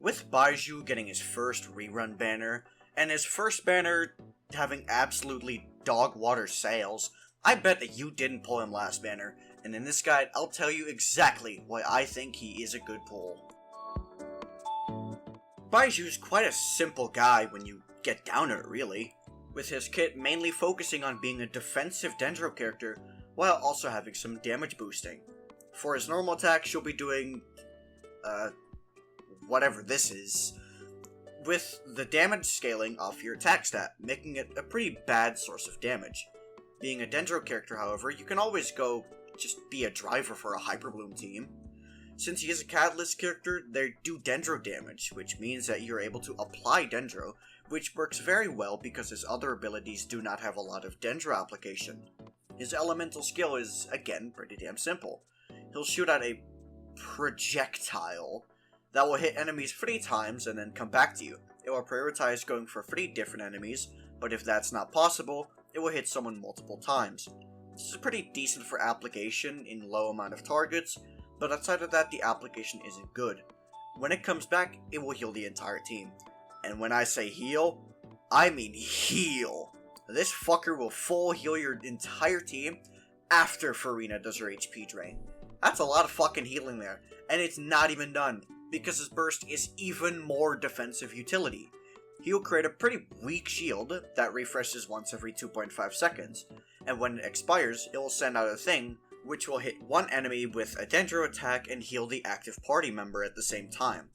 With Baizhu getting his first rerun banner, and his first banner having absolutely dog water sales, I bet that you didn't pull him last banner, and in this guide I'll tell you exactly why I think he is a good pull. Baizhu's quite a simple guy when you get down to it really, with his kit mainly focusing on being a defensive Dendro character while also having some damage boosting. For his normal attack, she'll be doing, whatever this is, with the damage scaling off your attack stat, making it a pretty bad source of damage. Being a Dendro character, however, you can always go just be a driver for a Hyper Bloom team. Since he is a Catalyst character, they do Dendro damage, which means that you're able to apply Dendro, which works very well because his other abilities do not have a lot of Dendro application. His elemental skill is, again, pretty damn simple. He'll shoot out a projectile that will hit enemies 3 times and then come back to you. It will prioritize going for 3 different enemies, but if that's not possible, it will hit someone multiple times. This is pretty decent for application in low amount of targets, but outside of that, the application isn't good. When it comes back, it will heal the entire team. And when I say heal, I mean heal. This fucker will full heal your entire team after Farina does her HP drain. That's a lot of fucking healing there, and it's not even done, because his burst is even more defensive utility. He'll create a pretty weak shield that refreshes once every 2.5 seconds, and when it expires, it will send out a thing which will hit one enemy with a Dendro attack and heal the active party member at the same time.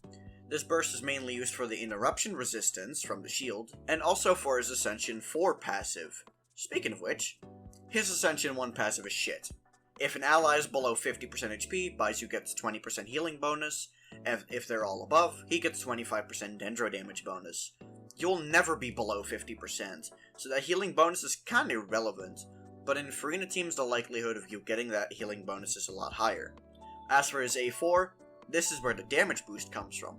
This burst is mainly used for the interruption resistance from the shield, and also for his Ascension 4 passive. Speaking of which, his Ascension 1 passive is shit. If an ally is below 50% HP, Baizhu gets 20% healing bonus, and if they're all above, he gets 25% Dendro damage bonus. You'll never be below 50%, so that healing bonus is kinda irrelevant, but in Farina teams the likelihood of you getting that healing bonus is a lot higher. As for his A4, this is where the damage boost comes from.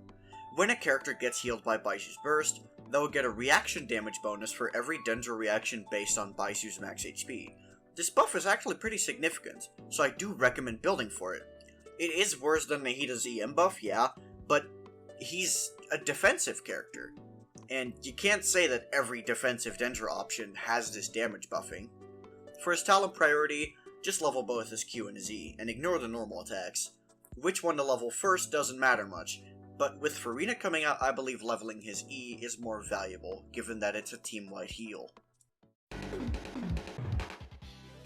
When a character gets healed by Baizhu's burst, they'll get a reaction damage bonus for every Dendro reaction based on Baizhu's max HP. This buff is actually pretty significant, so I do recommend building for it. It is worse than Nahida's EM buff, yeah, but he's a defensive character, and you can't say that every defensive Dendro option has this damage buffing. For his talent priority, just level both his Q and his E, and ignore the normal attacks. Which one to level first doesn't matter much, but with Farina coming out, I believe leveling his E is more valuable, given that it's a team-wide heal.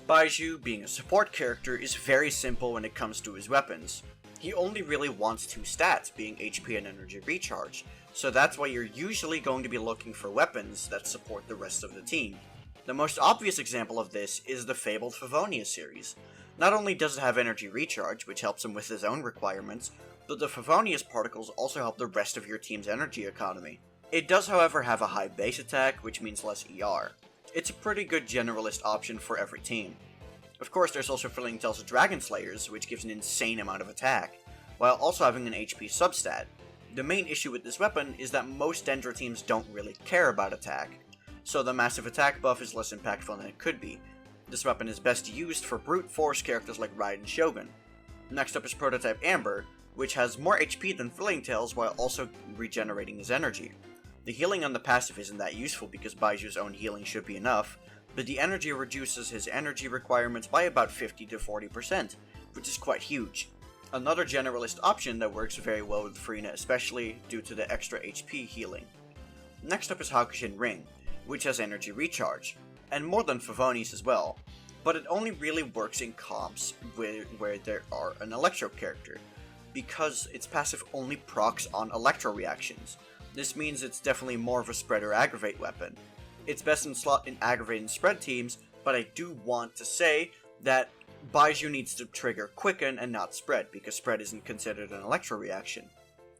Baizhu, being a support character, is very simple when it comes to his weapons. He only really wants 2 stats, being HP and energy recharge, so that's why you're usually going to be looking for weapons that support the rest of the team. The most obvious example of this is the fabled Favonius series. Not only does it have energy recharge, which helps him with his own requirements, but the Favonius particles also help the rest of your team's energy economy. It does however have a high base attack, which means less ER. It's a pretty good generalist option for every team. Of course, there's also Filling Tales of Dragon Slayers, which gives an insane amount of attack, while also having an HP substat. The main issue with this weapon is that most Dendro teams don't really care about attack, so the massive attack buff is less impactful than it could be. This weapon is best used for brute force characters like Raiden Shogun. Next up is Prototype Amber, which has more HP than Filling Tales while also regenerating his energy. The healing on the passive isn't that useful because Baizhu's own healing should be enough, but the energy reduces his energy requirements by about 50 to 40%, which is quite huge. Another generalist option that works very well with Farina, especially due to the extra HP healing. Next up is Hakushin Ring, which has energy recharge, and more than Favonius as well, but it only really works in comps where there are an Electro character, because its passive only procs on Electro reactions. This means it's definitely more of a spread or aggravate weapon. It's best in slot in aggravate and spread teams, but I do want to say that Baizhu needs to trigger Quicken and not spread, because spread isn't considered an Electro reaction.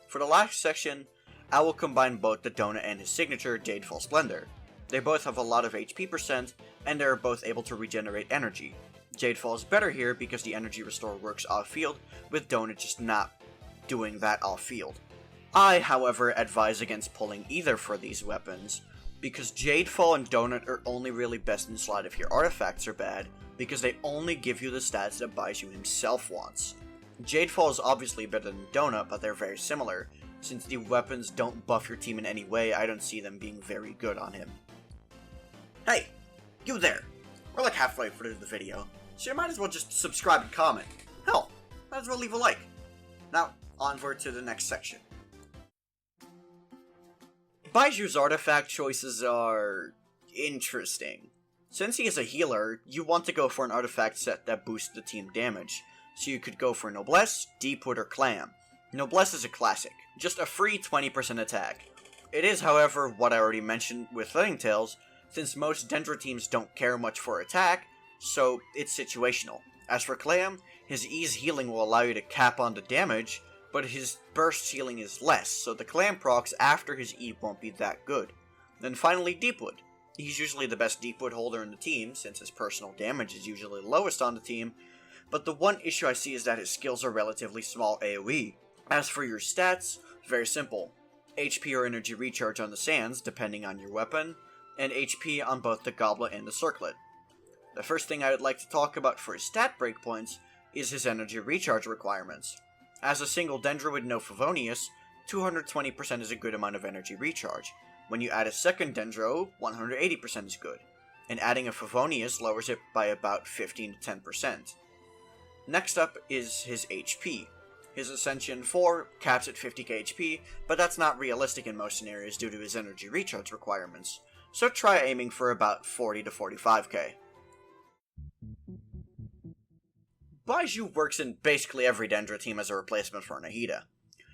For the last section, I will combine both the Donut and his signature, Jadefall Splendor. They both have a lot of HP percent, and they are both able to regenerate energy. Jadefall is better here because the energy restore works off-field, with Donut just not doing that off-field. I, however, advise against pulling either for these weapons, because Jadefall and Donut are only really best in slot if your artifacts are bad, because they only give you the stats that Baizhu himself wants. Jadefall is obviously better than Donut, but they're very similar, Since the weapons don't buff your team in any way, I don't see them being very good on him. Hey, you there! We're like halfway through the video, so you might as well just subscribe and comment. Hell, might as well leave a like. Now, onward to the next section. Baizhu's artifact choices are interesting. Since he is a healer, you want to go for an artifact set that boosts the team damage. So you could go for Noblesse, Deepwood, or Clam. Noblesse is a classic, just a free 20% attack. It is, however, what I already mentioned with Threading Tails, since most Dendro teams don't care much for attack, so it's situational. As for Clam, his E's healing will allow you to cap on the damage, but his burst healing is less, so the Clam procs after his E won't be that good. Then finally Deepwood. He's usually the best Deepwood holder in the team, since his personal damage is usually lowest on the team, but the one issue I see is that his skills are relatively small AoE. As for your stats, very simple. HP or energy recharge on the sands, depending on your weapon, and HP on both the goblet and the circlet. The first thing I would like to talk about for his stat breakpoints is his energy recharge requirements. As a single Dendro with no Favonius, 220% is a good amount of energy recharge. When you add a second Dendro, 180% is good, and adding a Favonius lowers it by about 15 to 10%. Next up is his HP. His Ascension 4 caps at 50k HP, but that's not realistic in most scenarios due to his energy recharge requirements, so try aiming for about 40 to 45k. Baizhu works in basically every Dendro team as a replacement for Nahida.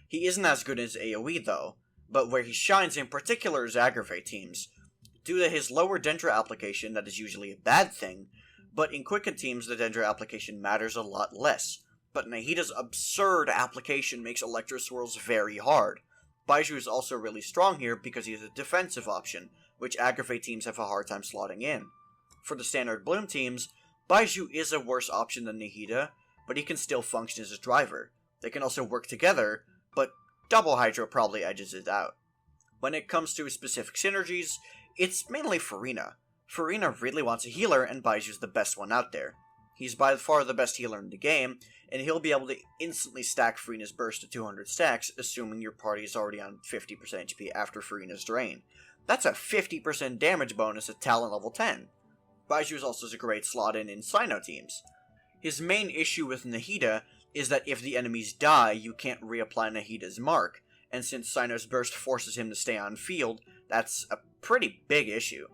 He isn't as good as AoE though, but where he shines in particular is Aggravate teams. Due to his lower Dendro application, that is usually a bad thing, but in Quicken teams the Dendro application matters a lot less. But Nahida's absurd application makes Electro Swirls very hard. Baizhu is also really strong here because he is a defensive option, which Aggravate teams have a hard time slotting in. For the standard Bloom teams, Baizhu is a worse option than Nahida, but he can still function as a driver. They can also work together, but Double Hydro probably edges it out. When it comes to specific synergies, it's mainly Farina. Farina really wants a healer, and Baizhu's the best one out there. He's by far the best healer in the game, and he'll be able to instantly stack Farina's burst to 200 stacks, assuming your party is already on 50% HP after Farina's drain. That's a 50% damage bonus at talent level 10. Baizhu is also a great slot in Sino teams. His main issue with Nahida is that if the enemies die, you can't reapply Nahida's mark, and since Sino's burst forces him to stay on field, that's a pretty big issue.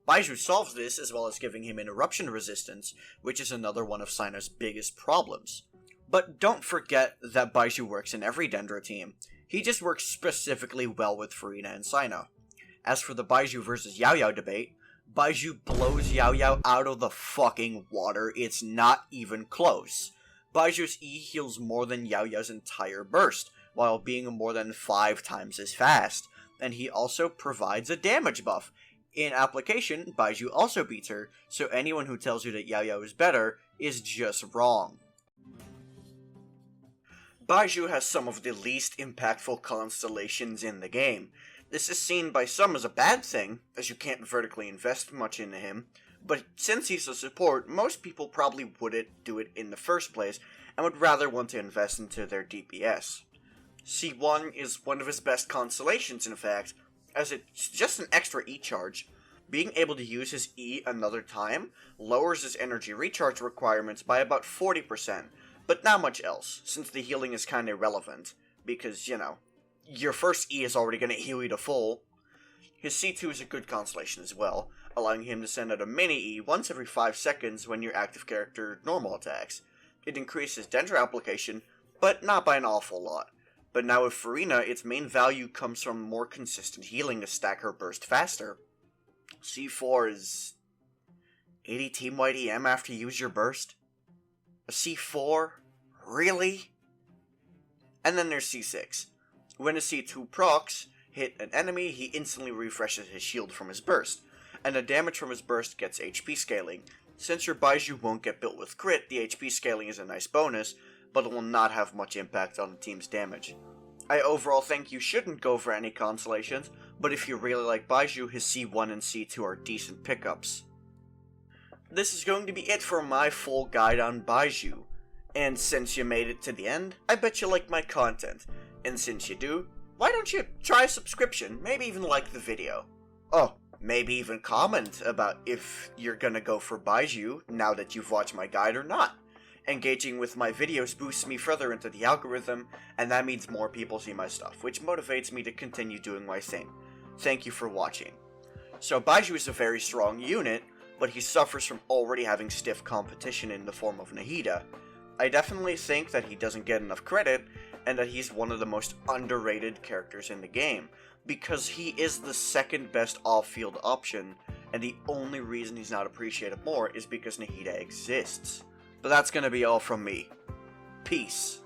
Baizhu solves this as well as giving him interruption resistance, which is another one of Sino's biggest problems. But don't forget that Baizhu works in every Dendro team. He just works specifically well with Farina and Sino. As for the Baizhu versus Yao Yao debate, Baizhu blows Yao Yao out of the fucking water. It's not even close. Baiju's E heals more than Yao Yao's entire burst, while being more than 5 times as fast, and he also provides a damage buff. In application, Baizhu also beats her, so anyone who tells you that Yao Yao is better is just wrong. Baizhu has some of the least impactful constellations in the game. This is seen by some as a bad thing, as you can't vertically invest much into him, but since he's a support, most people probably wouldn't do it in the first place, and would rather want to invest into their DPS. C1 is one of his best constellations, in fact, as it's just an extra E charge. Being able to use his E another time lowers his energy recharge requirements by about 40%, but not much else, since the healing is kinda irrelevant, because, your first E is already gonna heal you to full. His C2 is a good constellation as well, allowing him to send out a mini E once every 5 seconds when your active character normal attacks. It increases Dendro application, but not by an awful lot. But now with Farina, its main value comes from more consistent healing to stack her burst faster. C4 is 80 team-wide EM after you use your burst? A C4? Really? And then there's C6. When a C2 procs hit an enemy, he instantly refreshes his shield from his burst, and the damage from his burst gets HP scaling. Since your Baizhu won't get built with crit, the HP scaling is a nice bonus, but it will not have much impact on the team's damage. I overall think you shouldn't go for any constellations, but if you really like Baizhu, his C1 and C2 are decent pickups. This is going to be it for my full guide on Baizhu, and since you made it to the end, I bet you like my content, and since you do, why don't you try a subscription? Maybe even like the video. Oh, maybe even comment about if you're gonna go for Baizhu now that you've watched my guide or not. Engaging with my videos boosts me further into the algorithm, and that means more people see my stuff, which motivates me to continue doing my thing. Thank you for watching. So Baizhu is a very strong unit, but he suffers from already having stiff competition in the form of Nahida. I definitely think that he doesn't get enough credit, and that he's one of the most underrated characters in the game, because he is the second best off-field option, and the only reason he's not appreciated more is because Nahida exists. But that's gonna be all from me. Peace.